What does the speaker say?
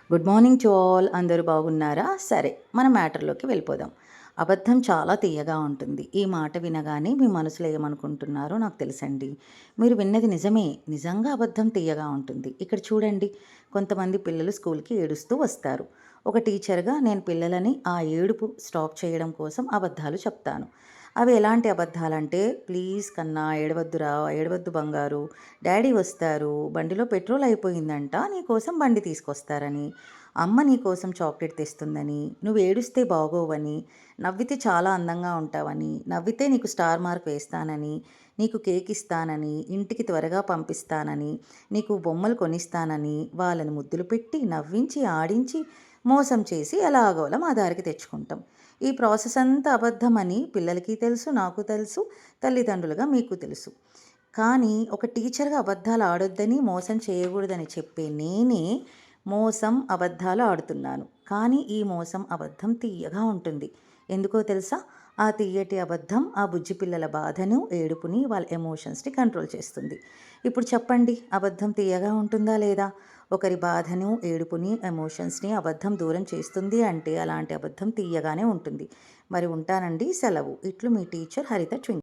Good morning to all. అందరూ బాగున్నారా? సరే, మన మ్యాటర్‌లోకి వెళ్ళిపోదాం. అబద్ధం చాలా తియ్యగా ఉంటుంది. ఈ మాట వినగానే మీ మనసులో ఏమనుకుంటున్నారో నాకు తెలుసండి. మీరు విన్నది నిజమే. నిజంగా అబద్ధం తియ్యగా ఉంటుంది. ఇక్కడ చూడండి, కొంతమంది పిల్లలు స్కూల్‌కి ఏడుస్తూ వస్తారు. ఒక టీచర్‌గా నేను పిల్లలని ఆ ఏడుపు స్టాప్ చేయడం కోసం అబద్ధాలు చెప్తాను. అవి ఎలాంటి అబద్ధాలంటే, "ప్లీజ్ కన్నా ఏడవద్దురా, ఏడవద్దు బంగారు, డ్యాడీ వస్తారు, బండిలో పెట్రోల్ అయిపోయిందంట, నీకోసం బండి తీసుకొస్తారని, అమ్మ నీకోసం చాక్లెట్ తెస్తుందని, నువ్వు ఏడుస్తే బాగోవని, నవ్వితే చాలా అందంగా ఉంటావని, నవ్వితే నీకు స్టార్ మార్క్ వేస్తానని, నీకు కేక్ ఇస్తానని, ఇంటికి త్వరగా పంపిస్తానని, నీకు బొమ్మలు కొనిస్తానని వాళ్ళని ముద్దులు పెట్టి, నవ్వించి, ఆడించి, మోసం చేసి ఎలాగోలా మా దారికి తెచ్చుకుంటాం. ఈ ప్రాసెస్ అంతా అబద్ధమని పిల్లలకి తెలుసు, నాకు తెలుసు, తల్లిదండ్రులుగా మీకు తెలుసు. కానీ ఒక టీచర్‌గా అబద్ధాలు ఆడొద్దని, మోసం చేయకూడదని చెప్పే నేనే మోసం, అబద్ధాలు ఆడుతున్నాను. కానీ ఈ మోసం, అబద్ధం తియ్యగా ఉంటుంది. ఎందుకో తెలుసా? ఆ తియ్యటి అబద్ధం ఆ బుజ్జి పిల్లల బాధను, ఏడుపుని, వాళ్ళ ఎమోషన్స్‌ని కంట్రోల్ చేస్తుంది. ఇప్పుడు చెప్పండి, అబద్ధం తియ్యగా ఉంటుందా లేదా? ఒకరి బాధను, ఏడుపుని, ఎమోషన్స్‌ని అబద్ధం దూరం చేస్తుంది అంటే అలాంటి అబద్ధం తియ్యగానే ఉంటుంది. మరి ఉంటానండి. సెలవు. ఇట్లు మీ టీచర్ హరిత ట్వింకిల్.